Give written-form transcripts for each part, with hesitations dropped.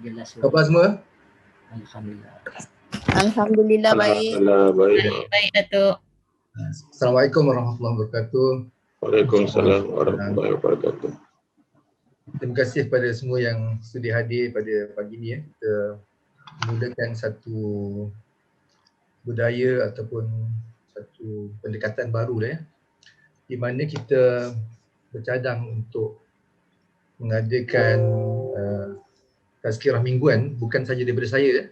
Jelas Khabar semua? Alhamdulillah. Alhamdulillah baik. Alhamdulillah baik. Baik Datuk. Assalamualaikum warahmatullahi wabarakatuh. Waalaikumsalam warahmatullahi wabarakatuh. Terima kasih kepada semua yang sudi hadir pada pagi ni. Kita mulakan satu budaya ataupun satu pendekatan baru dah, di mana kita bercadang untuk mengadakan tazkirah mingguan, bukan saja daripada saya.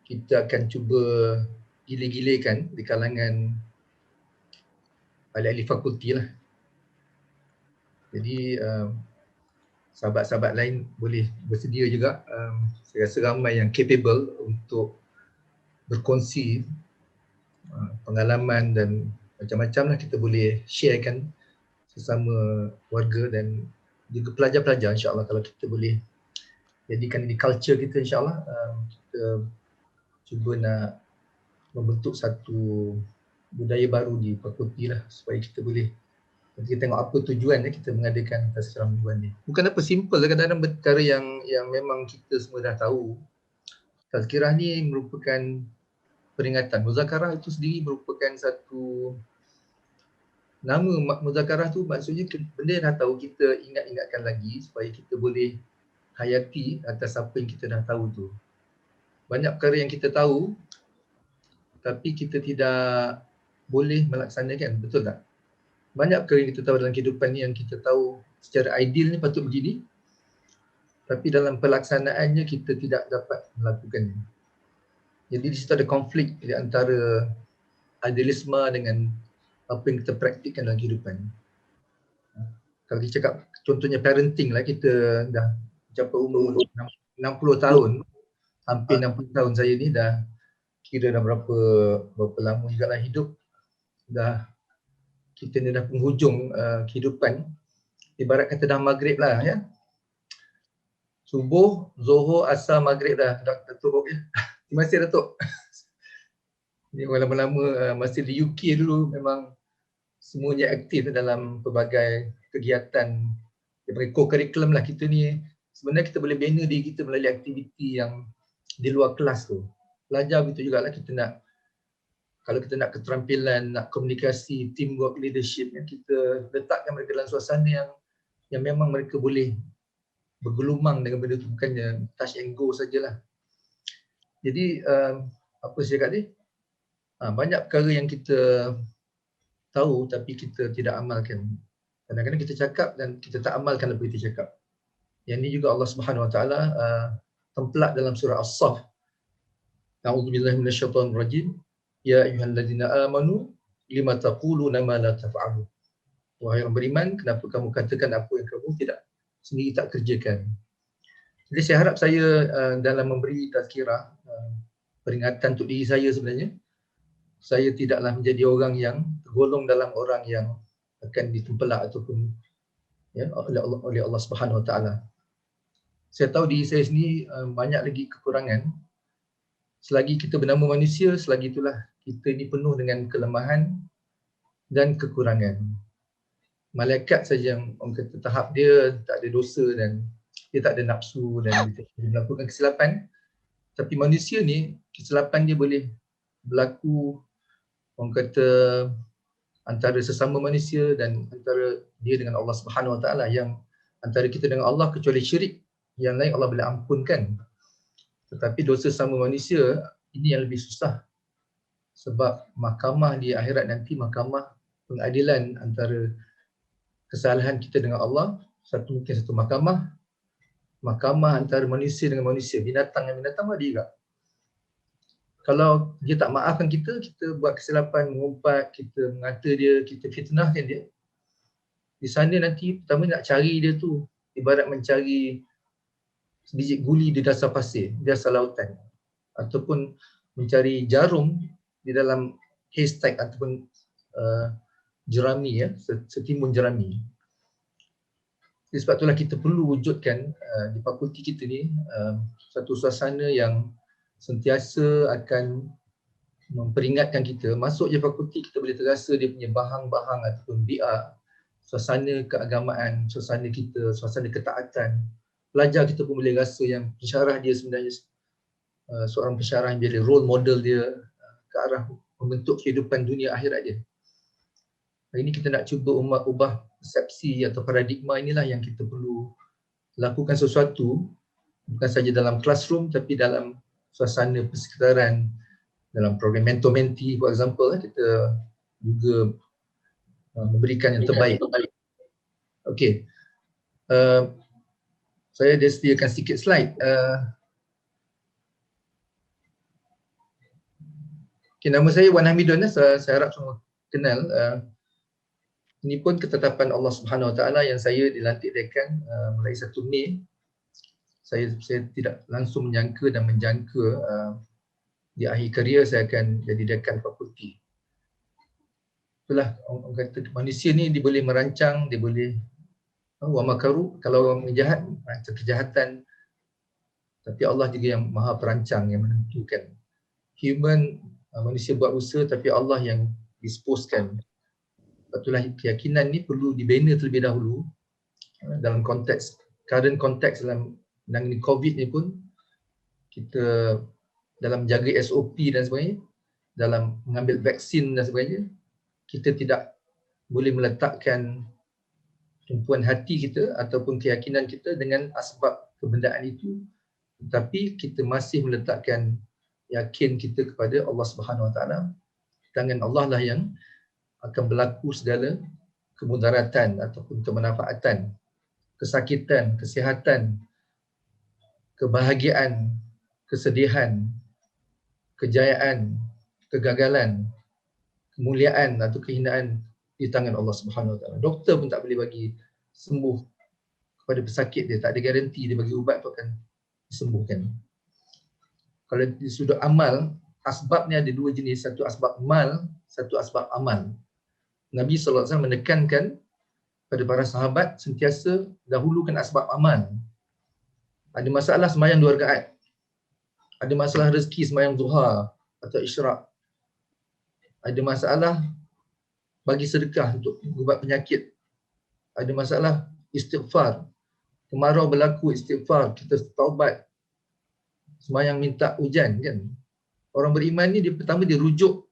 Kita akan cuba gile-gilekan di kalangan ahli-ahli fakulti lah. Jadi sahabat-sahabat lain boleh bersedia juga. Saya rasa ramai yang capable untuk berkongsi pengalaman dan macam-macam lah kita boleh sharekan sesama warga dan juga pelajar-pelajar, insyaAllah. Kalau kita boleh jadikan ini culture kita, insyaAllah kita cuba nak membentuk satu budaya baru di fakulti lah, supaya kita boleh nanti kita tengok apa tujuan kita mengadakan tazkirah mingguan ni. Bukan apa, simple lah, kadang-kadang perkara yang memang kita semua dah tahu. Tazkirah ni merupakan peringatan. Muzakarah itu sendiri merupakan satu nama. Muzakarah tu maksudnya benda yang dah tahu kita ingat-ingatkan lagi supaya kita boleh hayati atas apa yang kita dah tahu tu. Banyak perkara yang kita tahu tapi kita tidak boleh melaksanakan, betul tak? Banyak perkara yang kita tahu dalam kehidupan ni yang kita tahu secara ideal ni patut begini, tapi dalam pelaksanaannya kita tidak dapat melakukannya. Jadi di situ ada konflik di antara idealisme dengan apa yang kita praktikkan dalam kehidupan. Kalau kita cakap contohnya parenting lah, kita dah mencapai umur 60 tahun, hampir 60 tahun saya ni dah kira dah berapa lama juga lah hidup. Kita ni dah penghujung kehidupan. Ibarat kata dah maghrib lah ya. Subuh, Zuhur, Asar, Maghrib dah Datuk ya. Terima kasih Datuk. Ni orang lama-lama masih di UK dulu memang semuanya aktif dalam pelbagai kegiatan daripada co-curriculum lah. Kita ni sebenarnya kita boleh bina diri kita melalui aktiviti yang di luar kelas tu. Belajar begitu jugalah, kita nak, kalau kita nak keterampilan, nak komunikasi, teamwork, leadership, kita letakkan mereka dalam suasana yang memang mereka boleh bergelumang dengan benda tu, bukannya touch and go sajalah. Jadi apa saya cakap ni, banyak perkara yang kita tahu tapi kita tidak amalkan. Kadang-kadang kita cakap dan kita tak amalkan apa kita cakap. Yang ni juga Allah Subhanahu Wa Taala tempelak dalam surah As-Saff. A'udzubillahi minasyaitonirrajim. Ya ayyuhallazina amanu lima taquluna ma la taf'alun. Wahai orang beriman, kenapa kamu katakan apa yang kamu tidak sendiri tak kerjakan. Jadi saya harap saya dalam memberi tazkirah, peringatan untuk diri saya sebenarnya, saya tidaklah menjadi orang yang tergolong dalam orang yang akan ditempelak ataupun ya, oleh Allah Subhanahu Wa Taala. Saya tahu diri saya sendiri banyak lagi kekurangan. Selagi kita bernama manusia, selagi itulah kita ini penuh dengan kelemahan dan kekurangan. Malaikat saja yang orang kata tahap dia tak ada dosa dan dia tak ada nafsu dan dia melakukan kesilapan. Tapi manusia ni, kesilapan dia boleh berlaku, orang kata, antara sesama manusia dan antara dia dengan Allah Subhanahu Wa Taala. Yang antara kita dengan Allah kecuali syirik, yang lain Allah boleh ampunkan. Tetapi dosa sama manusia ini yang lebih susah. Sebab mahkamah di akhirat nanti, mahkamah pengadilan antara kesalahan kita dengan Allah, mungkin satu mahkamah antara manusia dengan manusia, binatang dengan binatang ada juga. Kalau dia tak maafkan kita buat kesilapan, mengumpat, kita mengata dia, kita fitnahkan dia. Di sana nanti pertama nak cari dia tu, ibarat mencari sebiji guli di dasar pasir, di dasar lautan. Ataupun mencari jarum di dalam haystack ataupun jerami ya, setimbun jerami. Jadi sebab itulah kita perlu wujudkan di fakulti kita ni satu suasana yang sentiasa akan memperingatkan kita. Masuk je fakulti kita boleh terasa dia punya bahang-bahang ataupun biar suasana keagamaan, suasana kita, suasana ketaatan, pelajar kita pun boleh rasa yang pensyarah dia sebenarnya seorang pensyarah yang jadi role model dia ke arah membentuk kehidupan dunia akhirat dia. Hari ini kita nak cuba ubah persepsi atau paradigma inilah yang kita perlu lakukan sesuatu, bukan saja dalam classroom tapi dalam suasana persekitaran, dalam program mentor-mentee for example, kita juga memberikan yang terbaik. Okey. Saya dah sediakan sikit slide. Okay, nama saya Wan Hamidun, saya harap semua kenal. Ini pun ketetapan Allah Subhanahu Wa Taala yang saya dilantikkan mulai 1 Mei. Saya tidak langsung menyangka dan menjangka di akhir kerjaya saya akan jadi dekan fakulti. Itulah orang kata manusia ni dia boleh merancang, dia boleh wa makaru, kalau orang jahat merancang kejahatan, tapi Allah juga yang maha perancang, yang menentukan. Manusia buat usaha tapi Allah yang disposekan. Itulah keyakinan ni perlu dibina terlebih dahulu dalam konteks, current konteks dalam menangani COVID ni pun, kita dalam jaga SOP dan sebagainya, dalam mengambil vaksin dan sebagainya, kita tidak boleh meletakkan tumpuan hati kita ataupun keyakinan kita dengan asbab kebendaan itu, tetapi kita masih meletakkan yakin kita kepada Allah Subhanahu Wa Taala. Tangan Allah lah yang akan berlaku segala kemudaratan ataupun kemanfaatan, kesakitan, kesihatan, kebahagiaan, kesedihan, kejayaan, kegagalan, kemuliaan atau kehinaan di tangan Allah Subhanahu Wa Taala. Doktor pun tak boleh bagi sembuh kepada pesakit dia, tak ada garanti dia bagi ubat tu akan disembuhkan. Kalau di sudut amal, asbabnya ada 2 jenis, satu asbab mal, satu asbab amal. Nabi SAW menekankan pada para sahabat sentiasa dahulukan asbab amal. Ada masalah sembahyang 2 rakaat. Ada masalah rezeki sembahyang duha atau isyraq. Ada masalah bagi sedekah untuk ubat penyakit. Ada masalah istighfar. Kemarau berlaku, istighfar, kita taubat. Sembahyang minta hujan kan. Orang beriman ni dia pertama dia rujuk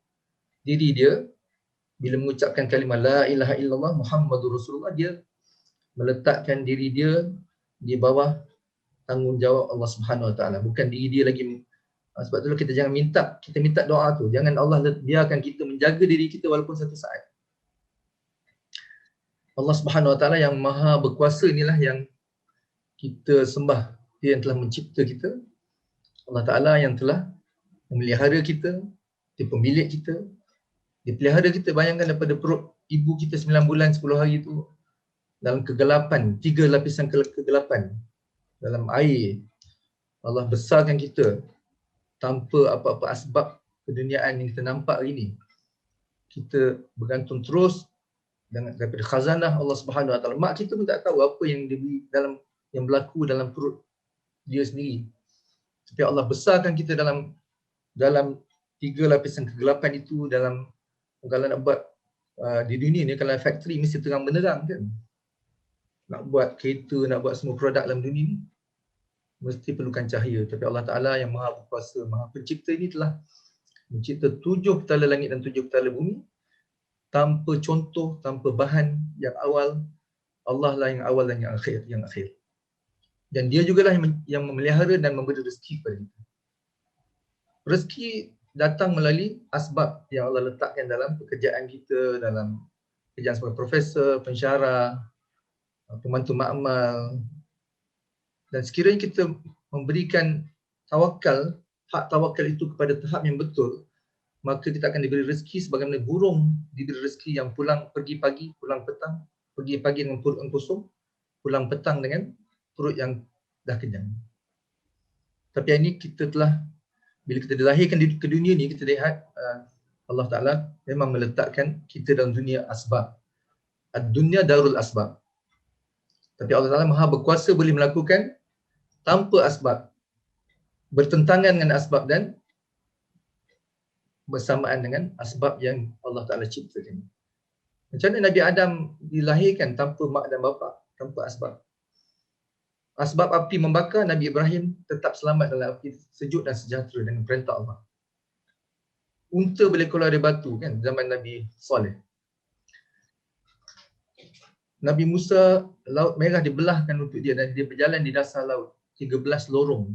diri dia bila mengucapkan kalimah la ilaha illallah Muhammadur Rasulullah, dia meletakkan diri dia di bawah tanggungjawab Allah Subhanahu Wa Taala, bukan diri dia lagi. Sebab itulah kita jangan minta, kita minta doa tu, jangan Allah biarkan kita menjaga diri kita walaupun satu saat. Allah Subhanahu Wa Taala yang maha berkuasa inilah yang kita sembah. Dia yang telah mencipta kita, Allah Taala yang telah memelihara kita, dia pemilik kita. Dia pelihara kita, bayangkan daripada perut ibu kita 9 bulan 10 hari itu dalam kegelapan, 3 lapisan kegelapan dalam air. Allah besarkan kita tanpa apa-apa asbab keduniaan yang kita nampak hari ini. Kita bergantung terus daripada khazanah Allah Subhanahu Wa Taala. Mak kita pun tak tahu apa yang yang berlaku dalam perut dia sendiri. Tapi Allah besarkan kita dalam 3 lapisan kegelapan itu. Dalam kalau nak buat di dunia ni, kalau factory mesti terang benderang kan. Nak buat kereta, nak buat semua produk dalam dunia ni mesti perlukan cahaya. Tapi Allah Ta'ala yang maha berkuasa, maha pencipta ini telah mencipta 7 petala langit dan 7 petala bumi tanpa contoh, tanpa bahan yang awal. Allah lah yang awal dan yang akhir. Dan dia jugalah yang memelihara dan memberi rezeki kepada kita. Rezeki datang melalui asbab yang Allah letakkan dalam pekerjaan kita, dalam pekerjaan sebagai profesor, pensyarah, pembantu makmal. Dan sekiranya kita memberikan tawakal, hak tawakal itu kepada tahap yang betul, maka kita akan diberi rezeki sebagaimana burung diberi rezeki yang pergi pagi, pulang petang, pergi pagi dengan perut yang kosong, pulang petang dengan perut yang dah kenyang. Tapi ini kita telah, bila kita dilahirkan ke dunia ni, kita lihat Allah Ta'ala memang meletakkan kita dalam dunia asbab. Ad-dunya darul asbab. Tapi Allah Ta'ala maha berkuasa boleh melakukan tanpa asbab, bertentangan dengan asbab dan bersamaan dengan asbab yang Allah Ta'ala ciptakan. Macam mana Nabi Adam dilahirkan tanpa mak dan bapa, tanpa asbab. Sebab api membakar, Nabi Ibrahim tetap selamat dalam api sejuk dan sejahtera dengan perintah Allah. Unta boleh keluar dari batu kan zaman Nabi Saleh. Nabi Musa, Laut Merah dibelahkan untuk dia dan dia berjalan di dasar laut 13 lorong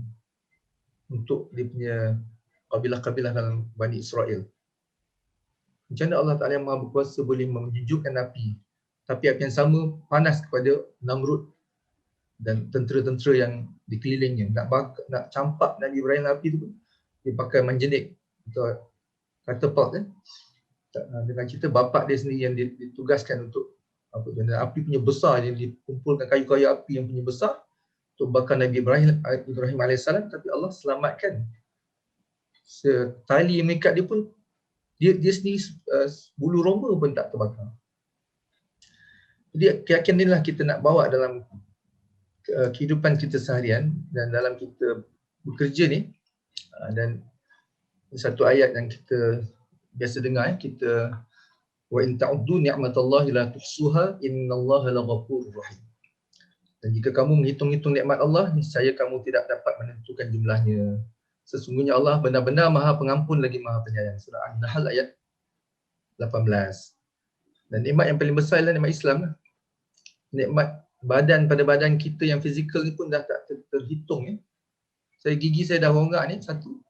untuk dia punya kabilah-kabilah dalam Bani Israel. Macam mana Allah Ta'ala yang Maha Berkuasa boleh menunjukkan api, tapi api yang sama panas kepada Namrud dan tentera-tentera yang dikelilingnya. Nak campak Nabi Ibrahim api tu, dia pakai manjenik atau catapult kan. Dengan cerita bapak dia sendiri yang ditugaskan untuk apa tu, api punya besar, yang dikumpulkan kayu-kayu api yang punya besar untuk bakar Nabi Ibrahim AS, tapi Allah selamatkan. Tali yang mengikat dia pun dia sendiri bulu roma pun tak terbakar. Jadi keyakinan inilah kita nak bawa dalam kehidupan kita seharian dan dalam kita bekerja ni. Dan satu ayat yang kita biasa dengar, kita wa in ta'uddu ni'matallahi la tuhsuha innallaha laghafurur rahim. Dan jika kamu menghitung-hitung nikmat Allah, niscaya kamu tidak dapat menentukan jumlahnya. Sesungguhnya Allah benar-benar Maha Pengampun lagi Maha Penyayang. Surah An-Nahl ayat 18. Dan nikmat yang paling besar adalah nikmat Islam. Nikmat badan pada badan kita yang fizikal ni pun dah tak terhitung ya. Gigi saya dah rongak ni satu.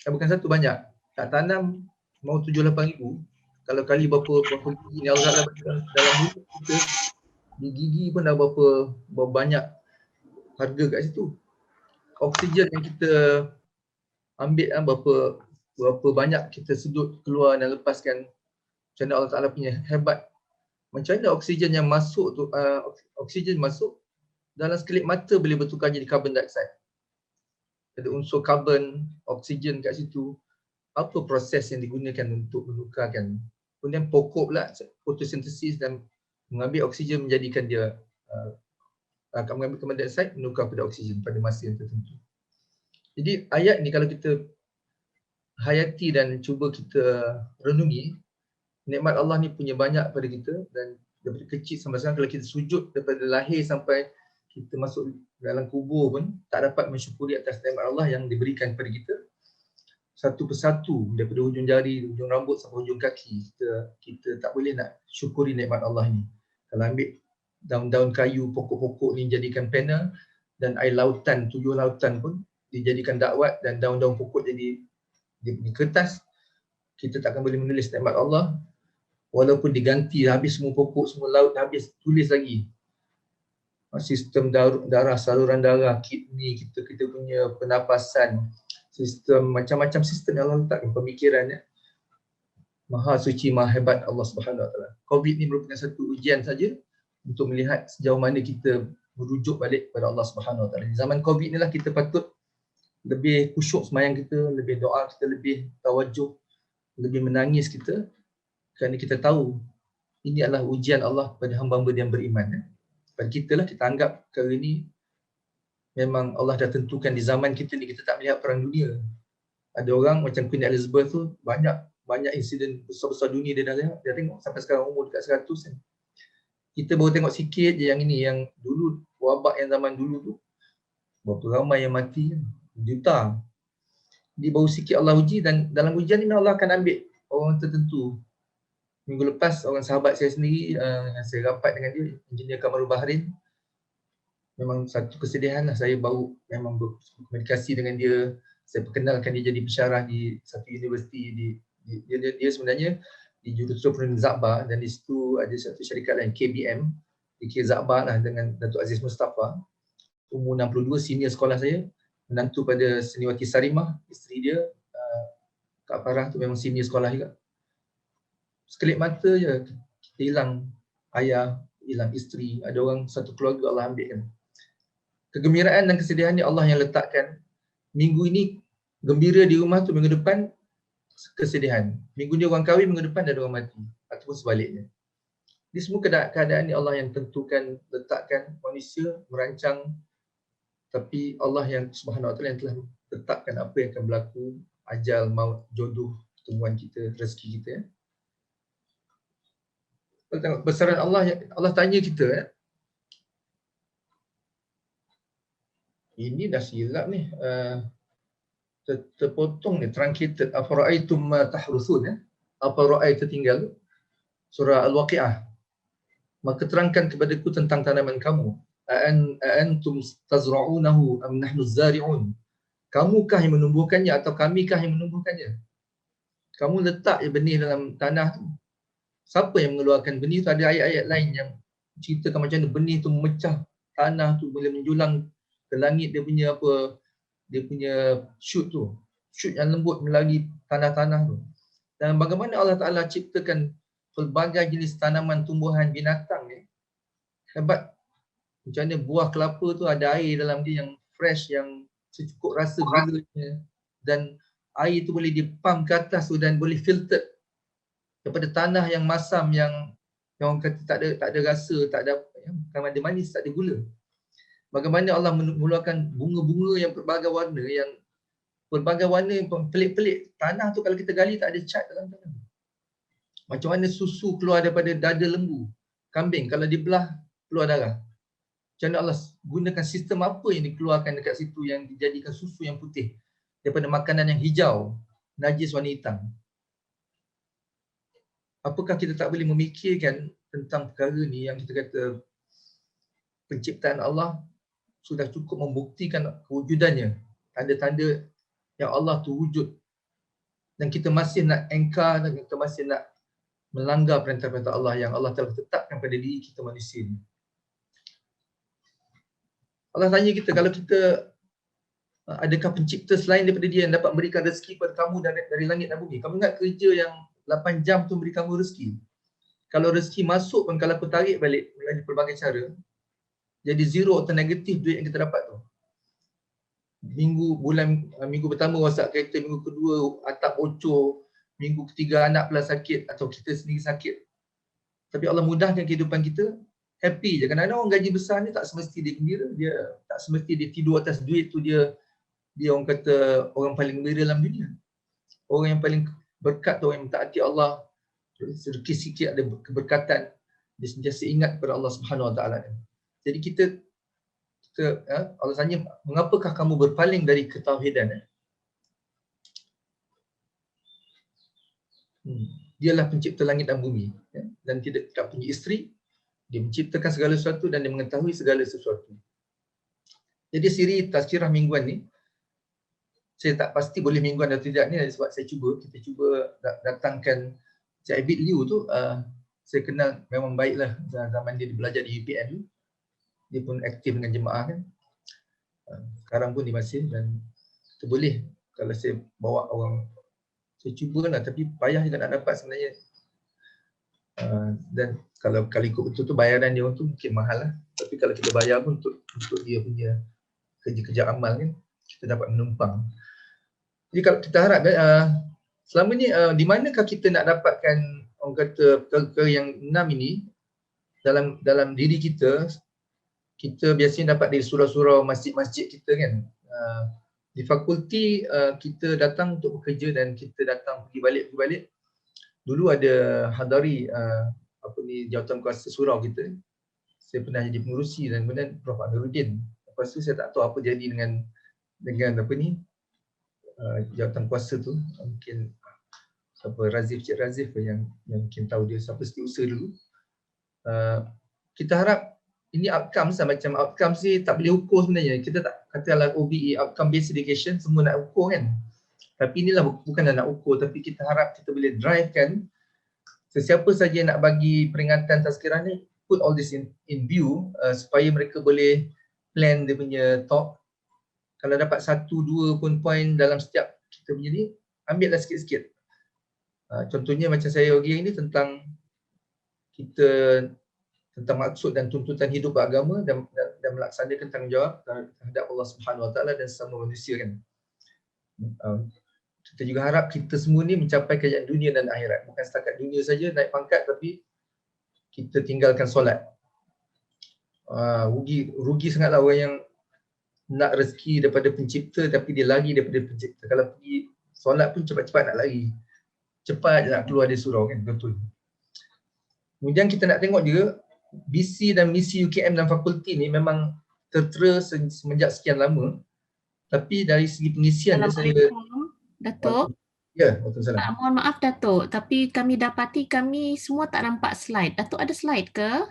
Bukan satu, banyak. Tak tanam mau 7-8 ribu. Kalau kali berapa gigi ni Allah dalam mulut kita, di gigi pun dah berapa banyak harga kat situ. Oksigen yang kita ambil berapa banyak kita sedut keluar dan lepaskan. Macam mana Allah Ta'ala punya hebat. Macam mana oksigen yang masuk tu, oksigen masuk dalam sekelip mata boleh bertukar jadi carbon dioxide. Ada unsur karbon, oksigen kat situ. Apa proses yang digunakan untuk menukarkan? Kemudian pokok pula fotosintesis dan mengambil oksigen menjadikan dia akan mengambil carbon dioxide menukar pada oksigen pada masa yang tertentu. Jadi ayat ni kalau kita hayati dan cuba kita renungi, nikmat Allah ni punya banyak pada kita, dan daripada kecil sampai sekarang kalau kita sujud daripada lahir sampai kita masuk dalam kubur pun tak dapat mensyukuri atas nikmat Allah yang diberikan kepada kita. Satu persatu daripada hujung jari, hujung rambut sampai hujung kaki, kita tak boleh nak syukuri nikmat Allah ni. Kalau ambil daun-daun kayu, pokok-pokok ni jadikan panel, dan air lautan, 7 lautan pun dijadikan dakwat, dan daun-daun pokok jadi di kertas, kita takkan boleh menulis nikmat Allah. Walaupun diganti habis semua pokok, semua laut habis, tulis lagi sistem darah, saluran darah, kidney kita punya pernafasan, sistem macam-macam sistem yang Allah letakkan, pemikiran ya. Maha suci, maha hebat Allah Subhanahu Wa Taala. COVID ni merupakan satu ujian saja untuk melihat sejauh mana kita merujuk balik kepada Allah Subhanahu Wa Taala. Di zaman COVID ni lah kita patut lebih khusyuk sembahyang kita, lebih doa kita, lebih tawajuh, lebih menangis kita, kerana kita tahu ini adalah ujian Allah pada hamba-hamba yang beriman. Pada kita lah, kita anggap perkara ni memang Allah dah tentukan di zaman kita ni. Kita tak melihat perang dunia. Ada orang macam Queen Elizabeth tu, banyak insiden besar-besar dunia dia dah lihat. Dia tengok sampai sekarang umur dekat 100 kan. Kita baru tengok sikit je yang ini, yang dulu, wabak yang zaman dulu tu, berapa ramai yang mati kan? Juta. Dia baru sikit Allah uji, dan dalam ujian ni Allah akan ambil orang tertentu. Minggu lepas orang sahabat saya sendiri, yang saya rapat dengan dia, Engineer Kamarul Bahrin, memang satu kesedihan lah. Saya baru memang berkomunikasi dengan dia, saya perkenalkan dia jadi pensyarah di satu universiti dia sebenarnya di Juruterusur Zakbar, dan di situ ada satu syarikat lain, KBM, di Zakbar lah, dengan Datuk Aziz Mustafa, umur 62, senior sekolah saya, menantu pada Seniwati Sarimah, isteri dia, Kak Farah tu memang senior sekolah juga. Sekelip mata je kita hilang ayah, hilang isteri, ada orang satu keluarga Allah ambil kan. Kegembiraan dan kesedihan ni Allah yang letakkan. Minggu ini gembira di rumah tu, minggu depan kesedihan. Minggu ni orang kahwin, minggu depan ada orang mati, ataupun sebaliknya. Ini semua keadaan ni Allah yang tentukan, letakkan, manusia merancang, tapi Allah yang Subhanahu Wa Taala yang telah letakkan apa yang akan berlaku, ajal, maut, jodoh, pertemuan kita, rezeki kita ya. Tengok besaran Allah, Allah tanya kita Ini dah silap ni. Terpotong ni, truncated. Afara'aitum ma tahrusun ya. Afara'ai tertinggal. Surah Al-Waqi'ah. Maka terangkan kepadaku tentang tanaman kamu. A'antum tazra'unahu am nahnu zari'un. Kamukah yang menumbuhkannya atau kamikah yang menumbuhkannya? Kamu letak benih dalam tanah tu. Siapa yang mengeluarkan benih tu? Ada ayat-ayat lain yang ceritakan macam mana benih tu memecah tanah tu, boleh menjulang ke langit dia punya apa, dia punya shoot tu, shoot yang lembut melalui tanah-tanah tu. Dan bagaimana Allah Ta'ala ciptakan pelbagai jenis tanaman, tumbuhan, binatang ni. Hebat. Macam mana buah kelapa tu ada air dalam dia yang fresh, yang secukup rasa gulanya. Dan air tu boleh dipam ke atas tu dan boleh filtered daripada tanah yang masam, yang orang kata tak ada rasa, tak ada, bukan ada manis, tak ada gula. Bagaimana Allah mengeluarkan bunga-bunga yang berbagai warna, yang berbagai warna yang pelik-pelik. Tanah tu kalau kita gali tak ada cat dalam tanah. Macam mana susu keluar daripada dada lembu, kambing, kalau dibelah keluar darah. Macam mana Allah gunakan sistem apa yang dikeluarkan dekat situ yang dijadikan susu yang putih daripada makanan yang hijau, najis warna hitam. Apakah kita tak boleh memikirkan tentang perkara ni yang kita kata penciptaan Allah sudah cukup membuktikan kewujudannya, tanda-tanda yang Allah tu wujud, dan kita masih nak engkar dan kita masih nak melanggar perintah-perintah Allah yang Allah telah tetapkan pada diri kita manusia ni. Allah tanya kita, kalau kita adakah pencipta selain daripada dia yang dapat memberikan rezeki kepada kamu dari langit dan bumi? Kamu ingat kerja yang 8 jam tu beri kamu rezeki? Kalau rezeki masuk pun, kalau aku tarik balik melalui pelbagai cara, jadi zero atau negatif duit yang kita dapat tu. Minggu pertama rosak kereta, minggu kedua atap bocor, minggu ketiga anak pula sakit atau kita sendiri sakit. Tapi Allah mudahkan kehidupan kita, happy je. Kadang-kadang orang gaji besar ni tak semesti dia gembira, dia tak semesti dia tidur atas duit tu dia orang kata orang paling gembira dalam dunia. Orang yang paling berkat tu orang yang mentaati Allah, sedikit sikit ada keberkatan, dia sentiasa ingat kepada Allah Subhanahu Wa Taala. Jadi kita Allah tanya, mengapakah kamu berpaling dari ketauhidan? Dialah pencipta langit dan bumi, dan tidak punya isteri. Dia menciptakan segala sesuatu dan dia mengetahui segala sesuatu. Jadi siri tazkirah mingguan ni, saya tak pasti boleh mingguan atau tidak ni, sebab kita cuba datangkan Cik Abid Liu tu. Saya kenal memang baiklah zaman dia belajar di UPN tu. Dia pun aktif dengan jemaah kan. Sekarang pun dia masih, dan kita boleh kalau saya bawa orang, saya cubalah, tapi payah juga nak dapat sebenarnya. Dan kalau ikut betul tu bayaran dia tu mungkin mahal lah. Tapi kalau kita bayar pun untuk dia punya kerja-kerja amal kan, kita dapat menumpang. Jadi kalau kita harap selama ni di manakah kita nak dapatkan orang kata perkara yang 6 ini dalam diri kita. Kita biasanya dapat dari surau-surau masjid-masjid kita kan. Di fakulti kita datang untuk bekerja dan kita datang pergi balik. Dulu ada hadari jawatan kuasa surau kita. Saya pernah jadi pengurusi dan kemudian Prof. Amiruddin. Lepas tu saya tak tahu apa jadi dengan jawatan kuasa tu. Mungkin Cik Razif yang mungkin tahu dia, siapa setiausaha dulu. Kita harap ini outcome macam outcome sih tak boleh ukur sebenarnya. Kita tak katalah OBE, outcome based education, semua nak ukur kan. Tapi inilah bukanlah nak ukur, tapi kita harap kita boleh drive kan. Sesiapa saja nak bagi peringatan tazkirah ni, put all this in view supaya mereka boleh plan dia punya talk. Kalau dapat 1-2 pun point dalam setiap kita punya ni, ambillah sikit-sikit. Contohnya macam saya bagi ini tentang maksud dan tuntutan hidup beragama dan melaksanakan tanggungjawab terhadap Allah Subhanahu Wa Taala dan sesama manusia kan. Kita juga harap kita semua ni mencapai kejayaan dunia dan akhirat. Bukan setakat dunia saja naik pangkat, tapi kita tinggalkan solat. Rugi sangatlah orang yang nak rezeki daripada pencipta tapi dia lari daripada pencipta. Kalau pergi solat pun cepat-cepat nak lari. Cepat nak keluar dari surau kan, betul. Kemudian kita nak tengok juga BC dan misi UKM dan fakulti ni memang tertera semenjak sekian lama. Tapi dari segi pengisian dia saya... Assalamualaikum, Datuk. Ya, Waalaikumsalam. Mohon maaf Datuk, tapi kami dapati kami semua tak nampak slide. Datuk ada slide ke?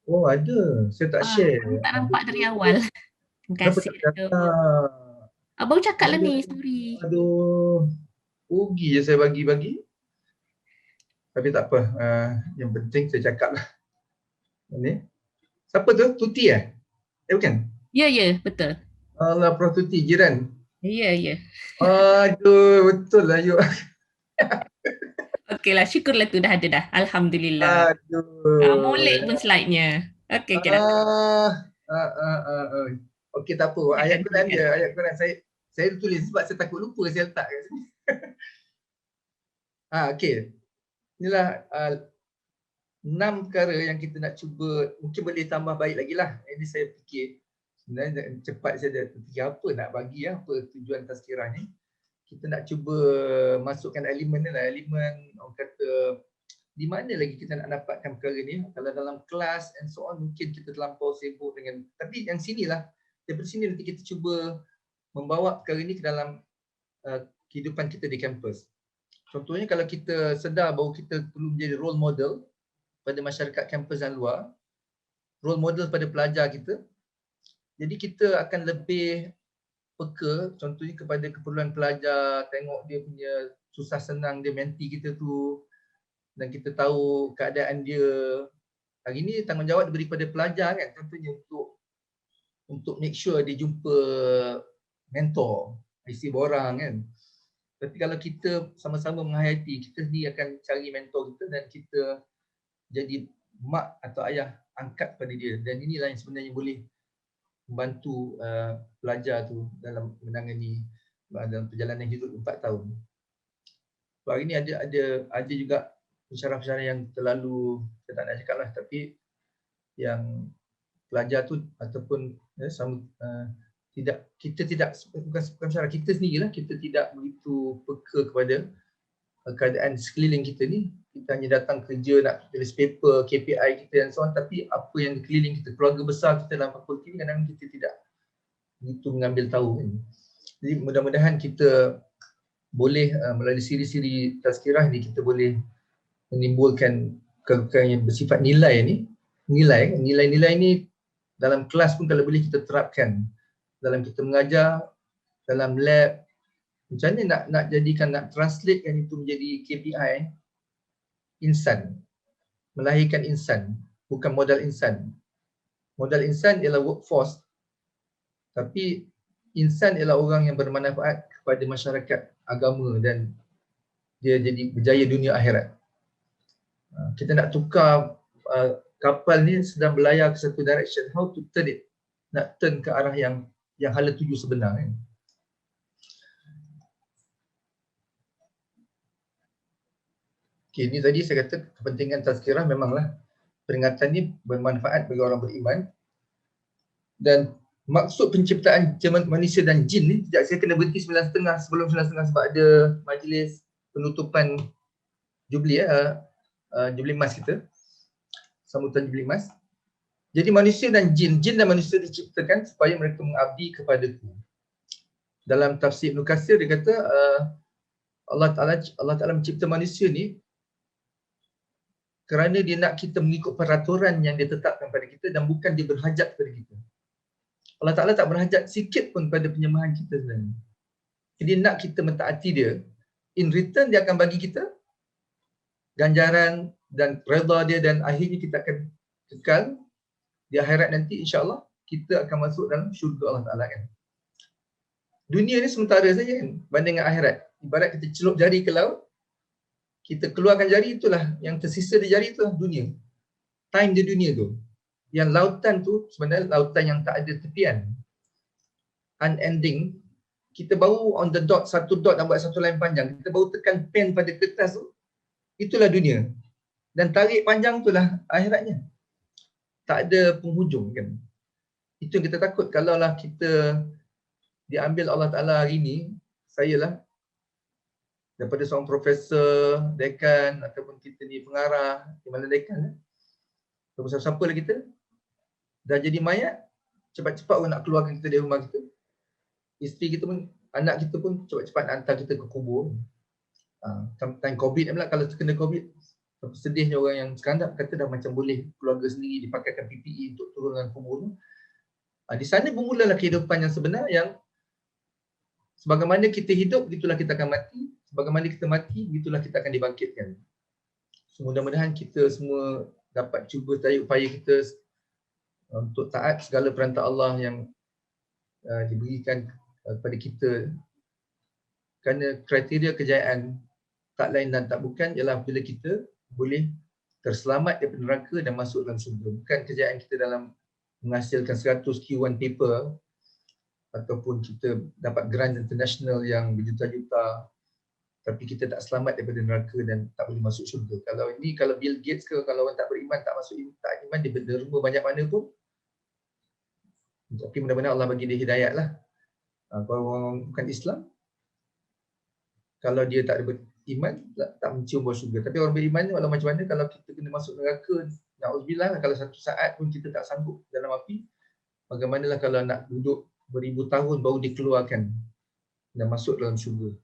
Oh ada, saya tak share. Kami tak nampak dari awal. Terima Kenapa kasih tak Datuk. cakap? Baru cakap lah ni, sorry. Aduh, rugi je saya bagi-bagi. Tapi tak apa, yang penting saya cakap lah. Ini. Siapa tu? Tuti bukan? Ya, ya, betul. Allah, Prof Tuti, jiran. Ya, ya. Aduh, betul lah you. Okeylah, syukurlah tu dah ada dah. Alhamdulillah. Aduh. Molek pun slide-nya. Okey, okey dah. Okey, tak apa. Ayat Quran dia, ayat Quran saya tulis sebab saya takut lupa saya letak kat sini. Okey. Inilah 6 perkara yang kita nak cuba, mungkin boleh tambah baik lagi lah. Ini saya fikir sebenarnya cepat saya dah fikir apa nak bagi, apa tujuan tazkirah ni. Kita nak cuba masukkan elemen ni lah, elemen orang kata di mana lagi kita nak dapatkan perkara ni. Kalau dalam kelas and so on mungkin kita terlampau sibuk dengan, tapi yang sinilah, daripada sini nanti kita cuba membawa perkara ni ke dalam kehidupan kita di kampus. Contohnya kalau kita sedar bahawa kita perlu menjadi role model pada masyarakat kampus dan luar, role model pada pelajar kita, jadi kita akan lebih peka contohnya kepada keperluan pelajar, tengok dia punya susah senang dia menti kita tu, dan kita tahu keadaan dia. Hari ni tanggungjawab diberi kepada pelajar kan, contohnya untuk make sure dia jumpa mentor, isi borang kan. Tapi kalau kita sama-sama menghayati, kita sendiri akan cari mentor kita dan kita jadi mak atau ayah angkat pada dia, dan inilah yang sebenarnya boleh membantu pelajar tu dalam menangani dalam perjalanan hidup 4 tahun. Hari ini ada juga pensyarah-pensyarah yang terlalu, saya tak nak cakap lah, tapi yang pelajar tu ataupun bukan pensyarah, kita sendirilah, kita tidak begitu peka kepada keadaan sekeliling kita ni. Kita hanya datang kerja nak tulis paper, KPI kita dan so on, tapi apa yang di keliling kita, keluarga besar kita dalam fakulti ni kadang-kadang kita tidak begitu mengambil tahu kan. Jadi mudah-mudahan kita boleh melalui siri-siri tazkirah ni kita boleh menimbulkan perkara yang bersifat nilai ni. Nilai-nilai ni dalam kelas pun kalau boleh kita terapkan. Dalam kita mengajar, dalam lab, macam mana nak jadikan, nak translatekan itu menjadi KPI. Insan, melahirkan insan, bukan modal insan. Modal insan ialah workforce, tapi insan ialah orang yang bermanfaat kepada masyarakat, agama, dan dia jadi berjaya dunia akhirat. Kita nak tukar kapal ni sedang berlayar ke satu direction, how to turn it, nak turn ke arah yang hala tuju sebenar kan. Okay, ini tadi saya kata kepentingan tazkirah, memanglah peringatan ni bermanfaat bagi orang beriman. Dan maksud penciptaan manusia dan jin ni, saya kena berhenti 9.30 sebelum 9.30 sebab ada majlis penutupan Jubli Jubli Emas kita, sambutan Jubli Emas. Jadi manusia dan jin dan manusia diciptakan supaya mereka mengabdi kepadaku. Dalam tafsir Ibn Katsir dia kata Allah Ta'ala mencipta manusia ni kerana dia nak kita mengikut peraturan yang dia tetapkan pada kita dan bukan dia berhajat kepada kita. Allah Ta'ala tak berhajat sikit pun pada penyembahan kita sebenarnya. Dia nak kita mentaati dia. In return dia akan bagi kita ganjaran dan redha dia, dan akhirnya kita akan kekal di akhirat nanti, insya-Allah kita akan masuk dalam syurga Allah Ta'ala kan. Dunia ni sementara saja kan banding dengan akhirat. Ibarat kita celup jari ke laut, kita keluarkan jari, itulah yang tersisa di jari, itulah dunia. Time di dunia tu. Yang lautan tu sebenarnya lautan yang tak ada tepian. Unending. Kita baru on the dot, satu dot nak buat satu line panjang. Kita baru tekan pen pada kertas tu. Itulah dunia. Dan tarik panjang itulah akhiratnya. Tak ada penghujung kan. Itu yang kita takut. Kalaulah kita diambil Allah Ta'ala hari ni, saya lah daripada seorang profesor, dekan, ataupun kita ni pengarah, di mana dekan ataupun siapa lah kita dah jadi mayat, cepat-cepat orang nak keluarkan kita dari rumah kita. Isteri kita pun, anak kita pun cepat-cepat nak hantar kita ke kubur. Time COVID pula, kalau terkena COVID, sedihnya orang yang sekarang kata dah macam boleh keluarga sendiri dipakaikan PPE untuk turunkan kubur tu. Di sana bermulalah kehidupan yang sebenar, yang sebagaimana kita hidup, begitulah kita akan mati. Sebagaimana kita mati, begitulah kita akan dibangkitkan. So, mudah-mudahan kita semua dapat cuba daya upaya kita untuk taat segala perintah Allah yang diberikan kepada kita. Kerana kriteria kejayaan tak lain dan tak bukan ialah bila kita boleh terselamat daripada neraka dan masuk dalam syurga. Bukan kejayaan kita dalam menghasilkan 100 Q1 paper ataupun kita dapat grant international yang berjuta-juta tapi kita tak selamat daripada neraka dan tak boleh masuk syurga. Kalau Bill Gates ke, kalau orang tak beriman, tak iman, dia berderma banyak mana pun. Tapi mudah-mudahan Allah bagi dia hidayat lah. Kalau orang bukan Islam, kalau dia tak ada beriman, tak mencium bau syurga. Tapi orang beriman walau macam mana, kalau kita kena masuk neraka, na'udzubillah, kalau satu saat pun kita tak sanggup dalam api, bagaimanalah kalau nak duduk beribu tahun baru dikeluarkan dan masuk dalam syurga.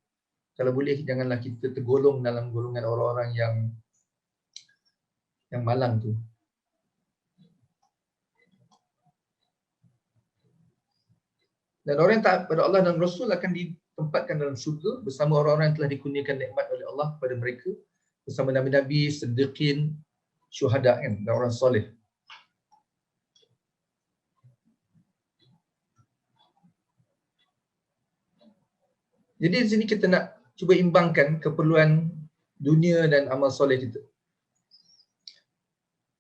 Kalau boleh, janganlah kita tergolong dalam golongan orang-orang yang malang tu. Dan orang yang taat pada Allah dan Rasul akan ditempatkan dalam syurga bersama orang-orang yang telah dikurniakan nikmat oleh Allah kepada mereka, bersama Nabi-Nabi, Siddiqin, Syuhada kan, dan orang soleh. Jadi di sini kita nak cuba imbangkan keperluan dunia dan amal soleh kita.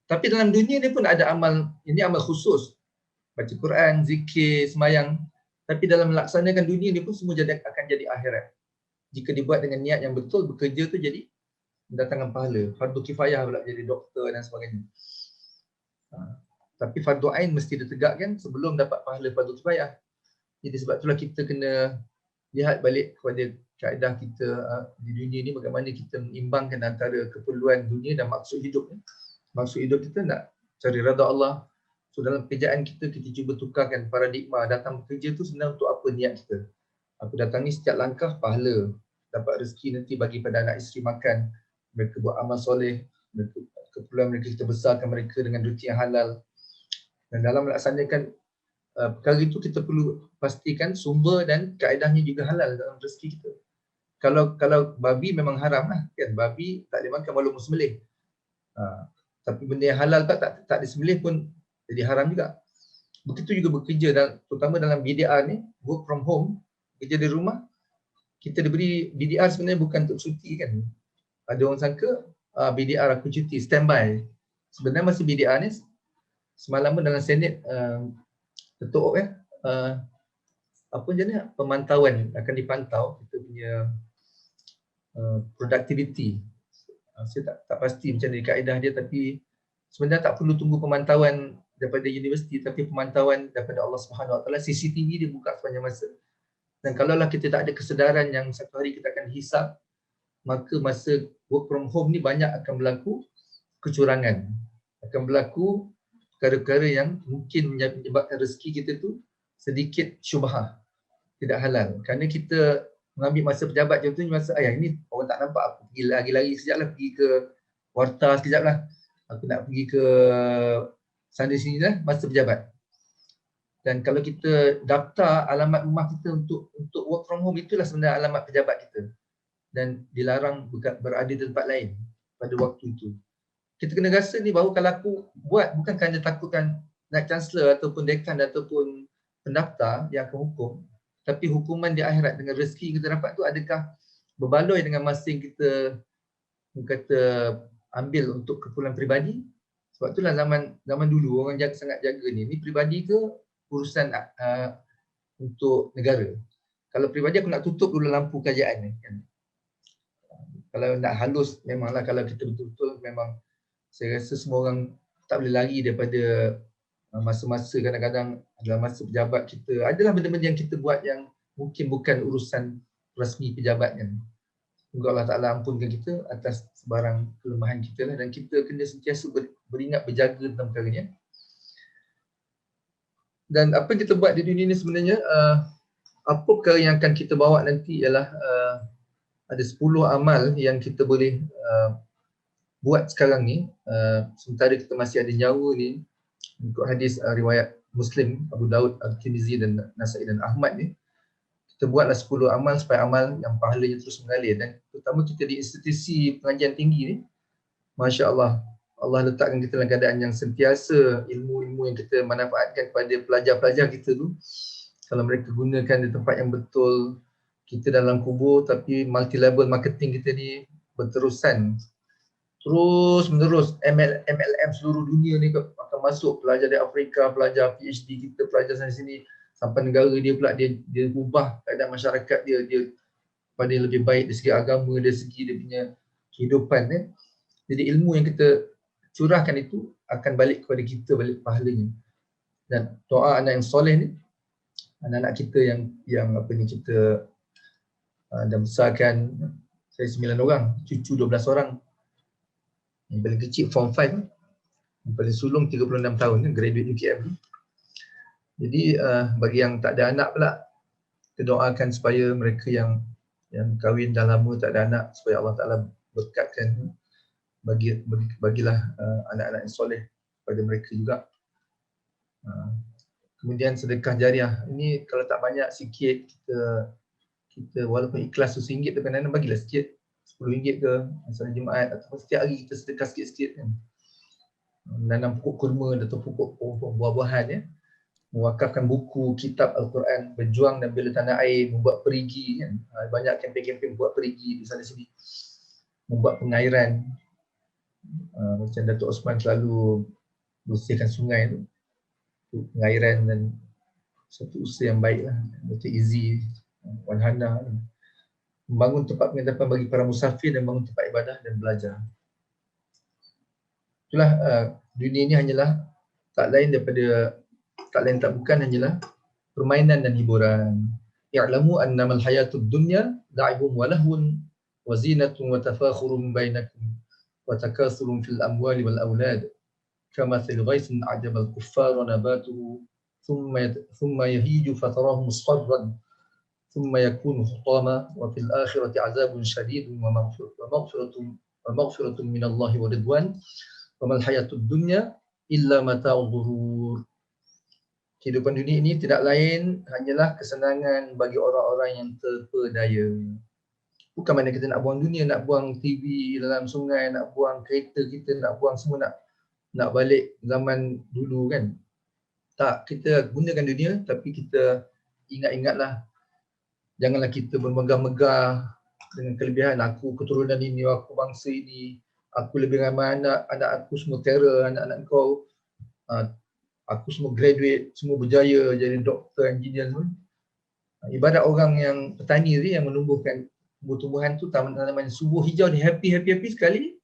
Tapi dalam dunia ni pun ada amal, ini amal khusus. Baca Quran, zikir, semayang. Tapi dalam melaksanakan dunia ni pun semua akan jadi akhirat. Jika dibuat dengan niat yang betul, bekerja tu jadi mendatangkan pahala. Fardu kifayah pula jadi doktor dan sebagainya. Tapi fardu ain mesti ditegakkan sebelum dapat pahala fardu kifayah. Jadi sebab itulah kita kena lihat balik kepada kaedah kita di dunia ni, bagaimana kita mengimbangkan antara keperluan dunia dan maksud hidup. Maksud hidup kita nak cari redha Allah. So dalam pekerjaan kita cuba tukarkan paradigma. Datang bekerja tu sebenarnya untuk apa niat kita. Aku datang ni setiap langkah pahala. Dapat rezeki nanti bagi pada anak isteri makan. Mereka buat amal soleh. Keperluan mereka kita besarkan mereka dengan rezeki yang halal. Dan dalam melaksanakan perkara itu kita perlu pastikan sumber dan kaedahnya juga halal dalam rezeki kita. Kalau babi memang haram lah kan, babi tak boleh makan walaupun sembelih. Tapi benda yang halal tak disembelih pun jadi haram juga. Begitu juga bekerja, terutama dalam BDR ni, work from home, kerja di rumah. Kita diberi BDR sebenarnya bukan untuk cuti kan. Ada orang sangka BDR aku cuti, standby. Sebenarnya masa BDR ni semalam pun dalam Senate ketua apa jenis pemantauan, akan dipantau kita punya productivity. Saya tak pasti macam mana kaedah dia, tapi sebenarnya tak perlu tunggu pemantauan daripada universiti, tapi pemantauan daripada Allah Subhanahu Wa Taala. CCTV dia buka sepanjang masa. Dan kalaulah kita tak ada kesedaran yang satu hari kita akan hisap, maka masa work from home ni banyak akan berlaku kecurangan. Akan berlaku perkara-perkara yang mungkin menyebabkan rezeki kita tu sedikit syubhah, tidak halal. Kerana kita mengambil masa pejabat contohnya, masa ini orang tak nampak, aku pergi lari-lari sekejap lah, pergi ke warta sekejap lah, aku nak pergi ke sana sini lah, masa pejabat. Dan kalau kita daftar alamat rumah kita untuk work from home, itulah sebenarnya alamat pejabat kita. Dan dilarang berada di tempat lain pada waktu itu. Kita kena rasa ni bahawa kalau aku buat bukan kerana takutkan naik chancellor ataupun dekan ataupun pendaftar yang akan hukum, tapi hukuman di akhirat dengan rezeki kita dapat tu adakah berbaloi dengan masa yang kita ambil untuk keperluan peribadi. Sebab itulah zaman dulu orang sangat jaga ni peribadi ke urusan untuk negara. Kalau peribadi aku nak tutup dulu lampu kerajaan ni kan. Kalau nak halus memanglah, kalau kita betul-betul memang saya rasa semua orang tak boleh lari daripada masa-masa kadang-kadang dalam masa pejabat kita. Adalah benda-benda yang kita buat yang mungkin bukan urusan rasmi pejabat kan. Semoga Allah Ta'ala ampunkan kita atas sebarang kelemahan kita lah, dan kita kena sentiasa beringat berjaga tentang perkara ni. Dan apa yang kita buat di dunia ini sebenarnya, apa perkara yang akan kita bawa nanti ialah ada 10 amal yang kita boleh buat sekarang ni, sementara kita masih ada nyawa ni. Untuk hadis riwayat Muslim, Abu Daud, Al-Tirmizi dan Nasai dan Ahmad ni, kita buatlah 10 amal supaya amal yang pahalanya terus mengalir. Dan terutama kita di institusi pengajian tinggi ni, Masya Allah, Allah letakkan kita dalam keadaan yang sentiasa ilmu-ilmu yang kita manfaatkan kepada pelajar-pelajar kita tu, kalau mereka gunakan di tempat yang betul, kita dalam kubur, tapi multi-level marketing kita ni berterusan, terus menerus. MLM seluruh dunia ni akan masuk, pelajar dari Afrika, pelajar PhD kita, pelajar sana sini, sampai negara dia pula dia ubah keadaan masyarakat dia pada lebih baik dari segi agama, dari segi dia punya kehidupan ni. Jadi ilmu yang kita curahkan itu akan balik kepada kita, balik pahalanya. Dan doa anak yang soleh ni, anak-anak kita yang apa ni, kita dah besarkan, saya 9 orang, cucu 12 orang. Yang paling kecil form 5, yang paling sulung 36 tahun, graduate UKM. Jadi bagi yang tak ada anak pula, kita doakan supaya mereka yang kahwin dah lama tak ada anak, supaya Allah Ta'ala berkatkan, bagilah anak-anak yang soleh pada mereka juga. Kemudian sedekah jariah, ini kalau tak banyak, sikit, kita walaupun ikhlas RM1 tu kadang-kadang bagilah sikit, RM10 ke masalah Jumaat, atau setiap hari kita sedekah sikit-sikit kan. Menanam pokok kurma atau pokok buah-buahan ya. Mewakafkan buku, kitab Al-Quran, berjuang dan bela tanah air, membuat perigi kan. Banyak kempen-kempen buat perigi di sana sini. Membuat pengairan. Macam Datuk Osman selalu bersihkan sungai tu. Pengairan dan satu usaha yang baik lah. Datuk Izzi, Wan Hana. Membangun tempat penginapan bagi para musafir dan membangun tempat ibadah dan belajar. Itulah dunia ini hanyalah tak lain tak bukan hanyalah permainan dan hiburan. Ya'lamu annamal hayatud dunya la'ibun wa lahwun wa zinatun wa tafakhurun bainakum wa takathurun fil amwali wal aulad kamathali ghaythin a'jaba al-kuffara nabatuhu thumma yahiju fatarahu musfarran thumma yakunu hutama wa fil akhirati 'adzabun shadidun wa maghfiratun min Allah wa ridwan wa mal hayatud dunya illa mata'ul ghurur. Kehidupan dunia ini tidak lain hanyalah kesenangan bagi orang-orang yang terpedaya. Bukan mana kita nak buang dunia, nak buang TV dalam sungai, nak buang kereta kita, nak buang semua, nak balik zaman dulu kan. Tak, kita gunakan dunia tapi kita ingat-ingatlah, janganlah kita bermegah-megah dengan kelebihan, aku keturunan ini, aku bangsa ini, aku lebih ramai anak aku semua terror, anak-anak kau aku semua graduate, semua berjaya jadi doktor, engineer semua. Ibadat orang yang petani ni yang menumbuhkan tumbuh-tumbuhan tu, tanaman subuh hijau, dia happy sekali.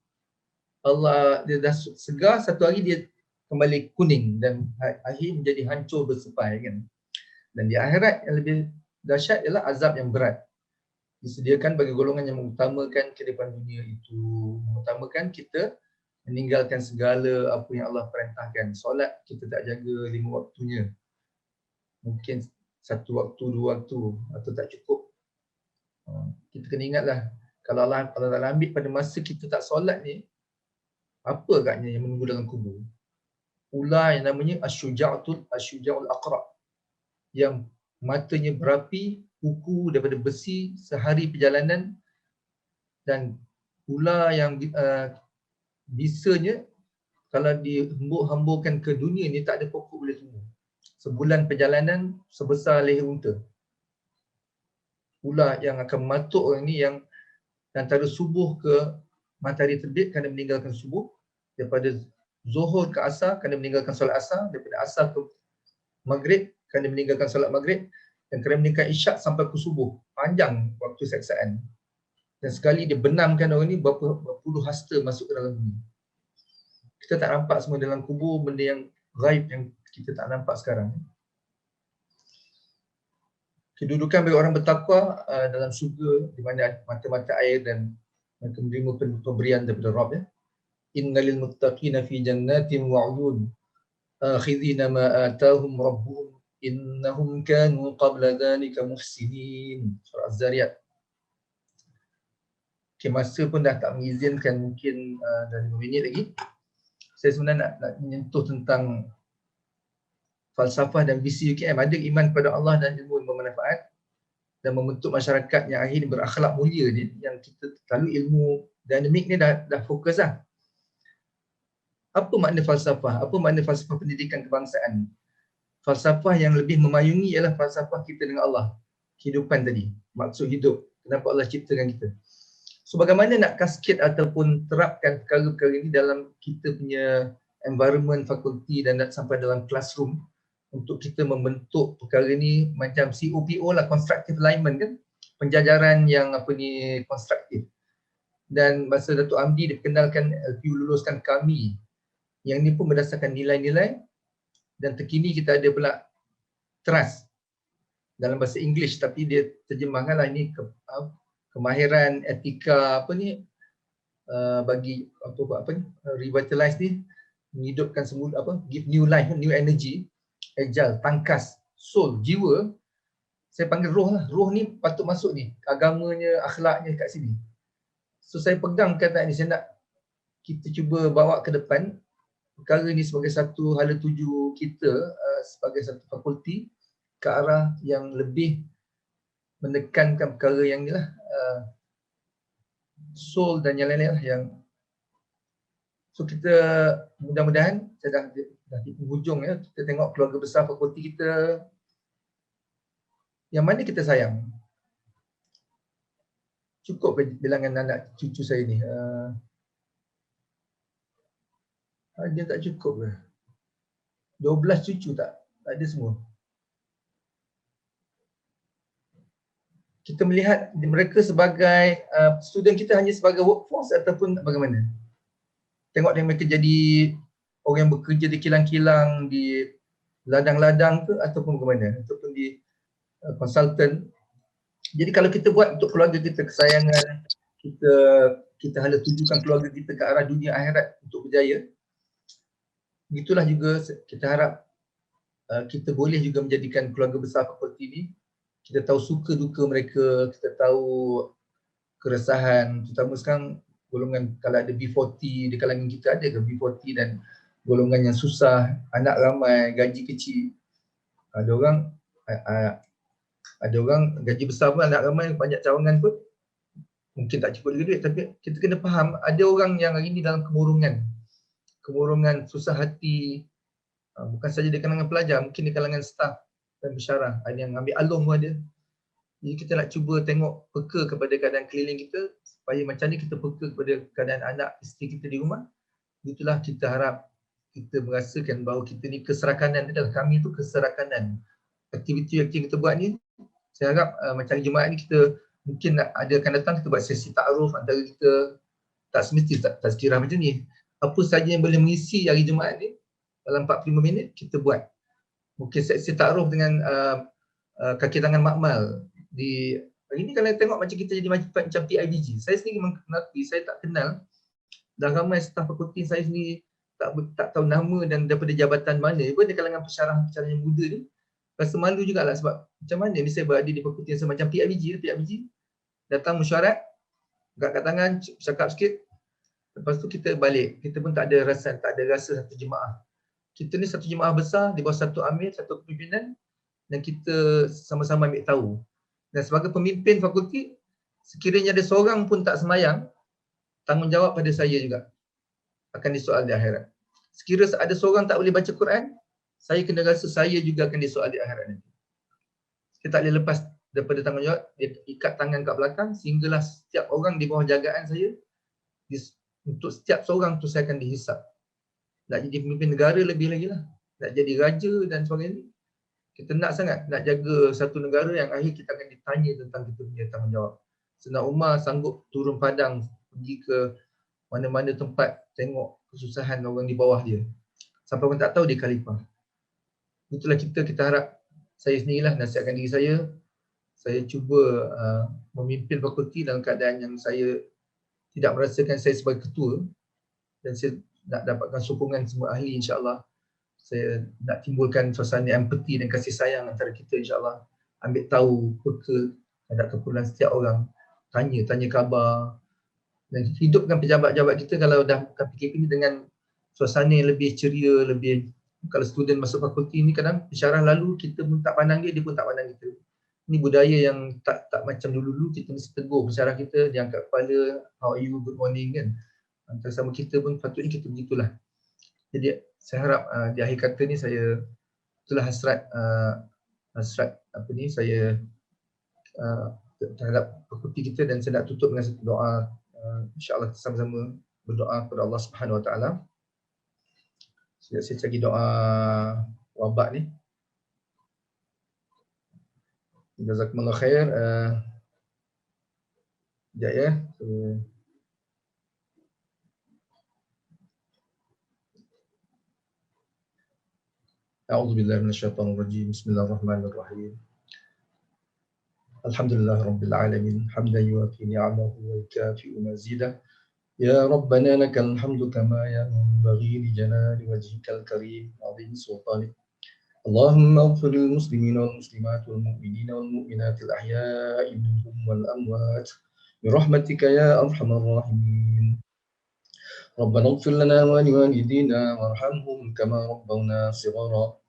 Allah dia dah segar, satu hari dia kembali kuning dan akhir menjadi hancur bersepai kan. Dan di akhirat yang lebih dahsyat ialah azab yang berat. Disediakan bagi golongan yang mengutamakan kehidupan dunia itu, mengutamakan kita meninggalkan segala apa yang Allah perintahkan. Solat kita tak jaga 5 waktunya. Mungkin 1 waktu, 2 waktu atau tak cukup. Kita kena ingatlah, kalau Allah ambil pada masa kita tak solat ni, apa agaknya yang menunggu dalam kubur? Ular yang namanya Asyuja'ul Aqra, yang matanya berapi, kuku daripada besi, sehari perjalanan, dan ular yang bisanya kalau dihembur-hamburkan ke dunia ni tak ada pokok boleh tumbuh. Sebulan perjalanan sebesar leher unta. Ular yang akan mematuk orang ni, yang antara subuh ke matahari terbit kerana meninggalkan subuh, daripada zuhur ke asar kerana meninggalkan solat asar, daripada asar ke maghrib kerana meninggalkan solat maghrib, dan kerana meninggalkan isyak sampai ke subuh. Panjang waktu saksaan. Dan sekali dia benamkan orang ni, berapa puluh hasta masuk ke dalam bumi. Kita tak nampak semua dalam kubur, benda yang gaib yang kita tak nampak sekarang. Kedudukan bagi orang bertakwa dalam syurga, di mana mata-mata air dan mereka menerima pemberian daripada Rabb ya. Innalil muttaqina fi jannatin wa 'uyun akhidhina ma atahum rabbuhum innahum kanu qabla dhalika muhsinin. Surah Az-Zariyat. Okay, masa pun dah tak mengizinkan, mungkin dah 5 minit lagi. Saya sebenarnya nak menyentuh tentang falsafah dan visi UKM. Ada iman pada Allah dan ilmu yang bermanfaat dan membentuk masyarakat yang akhirnya berakhlak mulia ni, yang kita lalu ilmu dinamik ni dah fokus lah. Apa makna falsafah? Apa makna falsafah pendidikan kebangsaan? Falsafah yang lebih memayungi ialah falsafah kita dengan Allah. Kehidupan tadi, maksud hidup. Kenapa Allah ciptakan kita? So bagaimana nak cascade ataupun terapkan perkara-perkara ini dalam kita punya environment fakulti dan sampai dalam classroom untuk kita membentuk perkara ni macam COPO lah, constructive alignment kan, penjajaran yang konstruktif. Dan masa Datuk Amdi dikenalkan LPU luluskan kami, yang ni pun berdasarkan nilai-nilai, dan terkini kita ada pula trust dalam bahasa English, tapi dia terjemahkanlah ini kemahiran etika bagi revitalize ni, menghidupkan semula give new life, new energy, agile, tangkas, soul, jiwa. Saya panggil roh lah. Roh ni patut masuk ni, agamanya, akhlaknya kat sini. So saya pegang kata ni, saya nak kita cuba bawa ke depan perkara ni sebagai satu hala tuju kita sebagai satu fakulti ke arah yang lebih menekankan perkara yang ni lah, soul dan yang lain-lain lah yang. So kita mudah-mudahan, saya dah di penghujung ya, kita tengok keluarga besar fakulti kita yang mana kita sayang. Cukup bilangan anak cucu saya ni, dia tak cukup ke? 12 cucu tak ada semua. Kita melihat mereka sebagai student kita hanya sebagai workforce ataupun bagaimana? Tengok mereka jadi orang yang bekerja di kilang-kilang, di ladang-ladang ke, ataupun bagaimana? Ataupun di konsultan. Jadi kalau kita buat untuk keluarga kita kesayangan, kita hala tujukan keluarga kita ke arah dunia akhirat untuk berjaya. Begitulah juga kita harap kita boleh juga menjadikan keluarga besar fakulti ini. Kita tahu suka duka mereka, kita tahu keresahan, terutama sekarang golongan, kalau ada B40 di kalangan kita, ada ke B40 dan golongan yang susah, anak ramai, gaji kecil. Ada orang gaji besar pun, anak ramai, banyak cawangan pun mungkin tak cukup duit, tapi kita kena faham ada orang yang hari ini dalam kemurungan, susah hati, bukan saja di kalangan pelajar, mungkin di kalangan staf dan pensyarah, ada yang ambil alung pun ada. Jadi kita nak cuba tengok peka kepada keadaan keliling kita, supaya macam ni kita peka kepada keadaan anak isteri kita di rumah. Itulah kita harap kita merasakan bahawa kita ni keserakanan, adalah kami tu keserakanan. Aktiviti yang kita buat ni, saya harap macam Jumaat ni kita mungkin akan datang, kita buat sesi ta'aruf antara kita, tak semesti tazkirah macam ni. Apa saja yang boleh mengisi hari Jumaat ni dalam 45 minit kita buat. Mungkin sesi ta'aruf dengan kaki tangan makmal. Hari ni kalau tengok macam kita jadi macam PIBG. Saya sendiri mengenali, saya tak kenal. Dah ramai staf fakulti saya sendiri tak tahu nama dan daripada jabatan mana. Pun di kalangan pensyarah yang muda ni, rasa malu jugalah sebab macam mana ni saya berada di fakulti yang semacam PIBG. Datang mesyuarat, angkat tangan, cakap sikit. Lepas tu kita balik. Kita pun tak ada rasa satu jemaah. Kita ni satu jemaah besar di bawah satu amir, satu kepimpinan, dan kita sama-sama ambil tahu. Dan sebagai pemimpin fakulti, sekiranya ada seorang pun tak semayang, tanggungjawab pada saya juga akan disoal di akhirat. Sekiranya ada seorang tak boleh baca Quran, saya kena rasa saya juga akan disoal di akhirat nanti. Kita tak boleh lepas daripada tanggungjawab, dia ikat tangan kat belakang sehinggalah setiap orang di bawah jagaan saya, untuk setiap seorang tu saya akan dihisap. Nak jadi pemimpin negara lebih lagi lah, nak jadi raja dan sebagainya. Kita nak sangat nak jaga satu negara yang akhir kita akan ditanya tentang kita punya tanggungjawab. Sayyidina Umar sanggup turun padang pergi ke mana-mana tempat tengok kesusahan orang di bawah dia, sampai orang tak tahu dia khalifah. Itulah kita harap. Saya sendirilah nasihatkan diri saya cuba memimpin fakulti dalam keadaan yang saya tidak merasakan saya sebagai ketua, dan saya nak dapatkan sokongan semua ahli, insya-Allah saya nak timbulkan suasana empati dan kasih sayang antara kita, insyaAllah. Ambil tahu peka terhadap kepulauan setiap orang, tanya khabar, dan hidupkan pejabat-pejabat kita kalau dah bukan PKP ni dengan suasana yang lebih ceria, lebih, kalau student masuk fakulti ni kadang pensyarah lalu kita pun tak pandang dia pun tak pandang kita. Ini budaya yang tak macam dulu-dulu, kita mesti tegur pensyarah kita, dia angkat kepala, how are you, good morning kan. Antara sama kita pun patutnya kita begitulah. Jadi saya harap di akhir kata ni saya, itulah hasrat apa ni saya terhadap fakulti kita, dan saya nak tutup dengan satu doa. InsyaAllah kita sama-sama berdoa kepada Allah Subhanahu Wa Taala. Saya cari doa wabak ni. Jazakumullah khair. Sekejap ya. A'udzubillahi minasyaitonir rajim. Bismillahirrahmanirrahim. Alhamdulillah Rabbil Alamin. Hamdan yuwafi ni'amahu wa yukafi'u mazidah. Ya Rabbana lakal hamdu kama yanbaghi li jalali wajhikal karim wa 'azimi sultanik. Allahumma ighfir lil muslimina wal muslimat wal mu'minina wal mu'minat al ahya'i minhum wal amwat bi rahmatika ya arhamar rahimin. Rabbana ighfir lana wa li walidina warhamhum kama rabbawna shighara.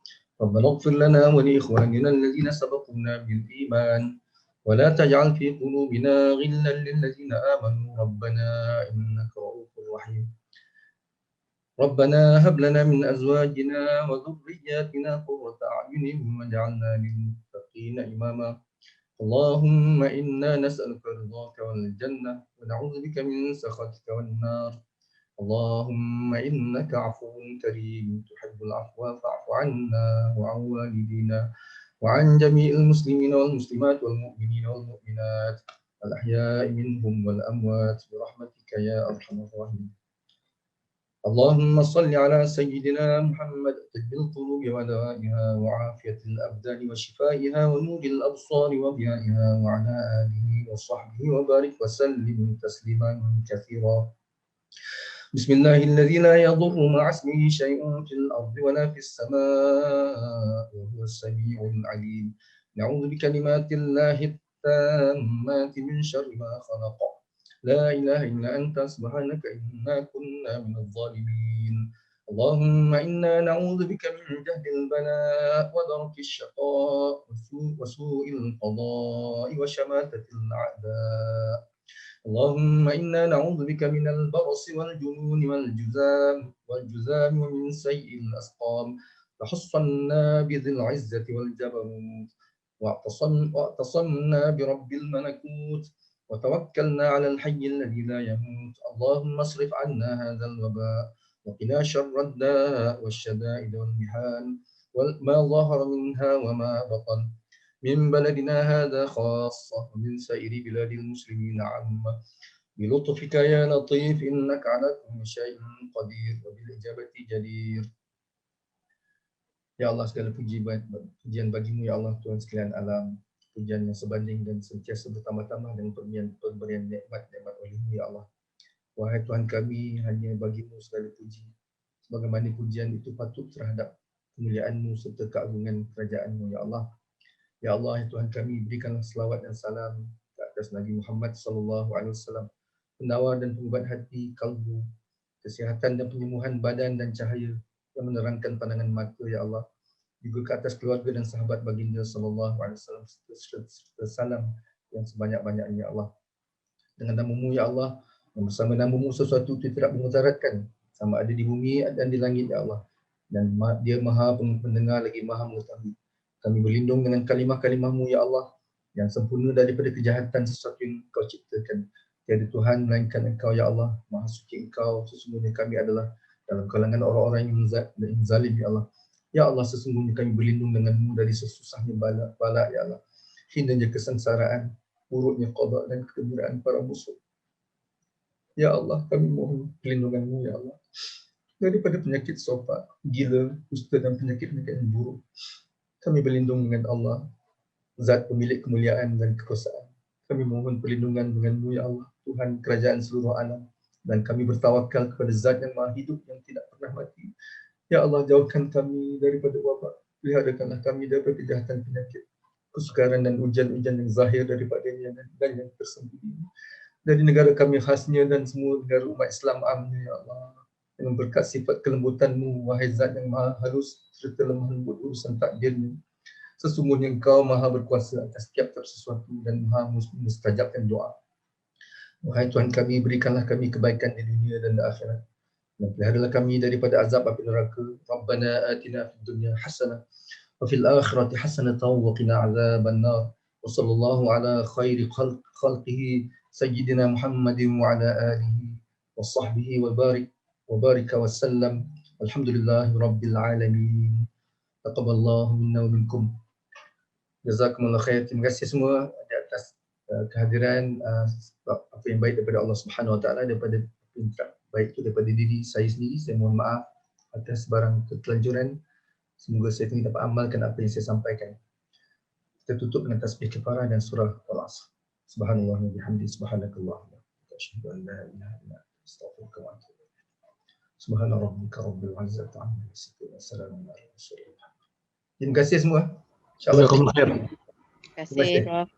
Rabbana ighfir lana wa li ikhwanina alladhina sabaquna bil iman wa la taj'al fi qulubina ghillan lil ladzina amanu rabbana innaka ra'ufur rahim. ربنا هب لنا من أزواجنا وذرياتنا قرة أعين واجعلنا للمتقين إماما اللهم إنا نسألك رضاك والجنة ونعوذ بك من سخطك والنار اللهم إنك عفو كريم تحب العفو فاعف عنا وعن والدينا وعن جميع المسلمين والمسلمات والمؤمنين والمؤمنات الأحياء منهم والأموات برحمتك يا أرحم الراحمين. اللهم صل على سيدنا محمد طب القلوب ودوائها وعافية الأبدان وشفائها ونور الأبصار وضيائها وعلى آله وصحبه وبارك وسلم تسليما كثيرا. بسم الله الذي لا يضر مع اسمه شيء في الأرض ولا في السماء وهو السميع العليم. نعوذ بكلمات الله التامات من شر ما خلق. لا إله إلا أنت سبحانك إنا كنا من الظالمين. اللهم إنا نعوذ بك من جهد البلاء ودرك الشقاء وسوء القضاء وشماتة الأعداء. اللهم إنا نعوذ بك من البرص والجنون والجذام ومن سيء الأسقام. تحصنا بذي العزة والجبروت واعتصمنا برب الملكوت وتوكلنا على الحي الذي لا يموت. اللهم اصرف عنا هذا الوباء وقنا شر الداء والشدائد والمحان وما ظهر منها وما بطن من بلدنا هذا خاصة ومن سائر بلاد المسلمين عامة بلطفك يا لطيف إنك على كل شيء قدير وبالإجابة جدير. Ya Allah, segala pujian bagimu ya Allah, Tuhan sekalian alam. Pujian yang sebanding dan sentiasa bertambah-tambah dengan pemberian nikmat-nikmat oleh-Mu ya Allah. Wahai Tuhan kami, hanya bagi-Mu segala puji. Sebagaimana pujian itu patut terhadap kemuliaan-Mu serta keagungan kerajaan-Mu ya Allah. Ya Allah, ya Tuhan kami, berikanlah selawat dan salam ke atas Nabi Muhammad SAW, penawar dan pengubat hati, kalbu, kesihatan dan penyembuhan badan dan cahaya yang menerangkan pandangan mata ya Allah. Juga ke atas keluarga dan sahabat baginda SAW serta salam yang sebanyak-banyaknya ya Allah. Dengan nama-Mu ya Allah, yang bersama nama-Mu sesuatu itu tidak memudaratkan, sama ada di bumi dan di langit ya Allah. Dan Dia Maha Pendengar lagi Maha Mengetahui. Kami berlindung dengan kalimah-kalimah-Mu ya Allah yang sempurna daripada kejahatan sesuatu yang Kau ciptakan. Tiada Tuhan melainkan Engkau ya Allah. Maha suci Engkau, sesungguhnya kami adalah dalam kalangan orang-orang yang zalim ya Allah. Ya Allah, sesungguhnya kami berlindung dengan-Mu dari sesusahnya bala ya Allah. Hinanya kesengsaraan, buruknya qada dan kegembiraan para musuh. Ya Allah, kami mohon perlindungan-Mu ya Allah daripada penyakit sopa, gila, kusta dan penyakit-penyakit yang buruk. Kami berlindung dengan Allah, Zat pemilik kemuliaan dan kekuasaan. Kami mohon perlindungan dengan-Mu ya Allah, Tuhan kerajaan seluruh alam. Dan kami bertawakal kepada Zat yang Maha Hidup yang tidak pernah mati, Ya Allah, jauhkan kami daripada wabak. Peliharakanlah kami daripada kejahatan penyakit, kesukaran dan ujian-ujian yang zahir daripadanya dan yang tersembunyi. Dari negara kami khasnya dan semua negara umat Islam amnya, Ya Allah. Dengan berkat sifat kelembutan-Mu, wahai Zat yang maha halus serta lemah lembut urusan takdirnya. Sesungguhnya Engkau maha berkuasa atas setiap sesuatu dan maha mustajabkan doa. Wahai Tuhan kami, berikanlah kami kebaikan di dunia dan di akhirat. Dan peliharalah kami daripada azab api neraka. Rabbana atina fid dunya hasanah wa fil akhirati hasanah wa qina azaban nar. Wa sallallahu ala khairi khalqihi sayyidina Muhammadin wa ala alihi wa sahbihi wa barika wa sallam. Alhamdulillahi rabbil alamin. Taqabbalallahu minna wa minkum. Jazakumullah khair. Terima kasih semua di atas kehadiran apa yang baik daripada Allah Subhanahu Wa Taala, daripada baik itu daripada diri saya sendiri. Saya mohon maaf atas barang ketelanjuran. Semoga saya ini dapat amalkan apa yang saya sampaikan. Kita tutup dengan tasbih kifarah dan surah Al-Asr. Subhanallah wa bihamdi subhanakallah. Asyhadu an la ilaha illa anta astaghfiruka wa atubu ilaik. Subhana rabbika rabbil izzati amma yasifun wa salamun alal mursalin. Terima kasih semua. InsyaAllah. Jazakumullah khair. Terima kasih, Prof.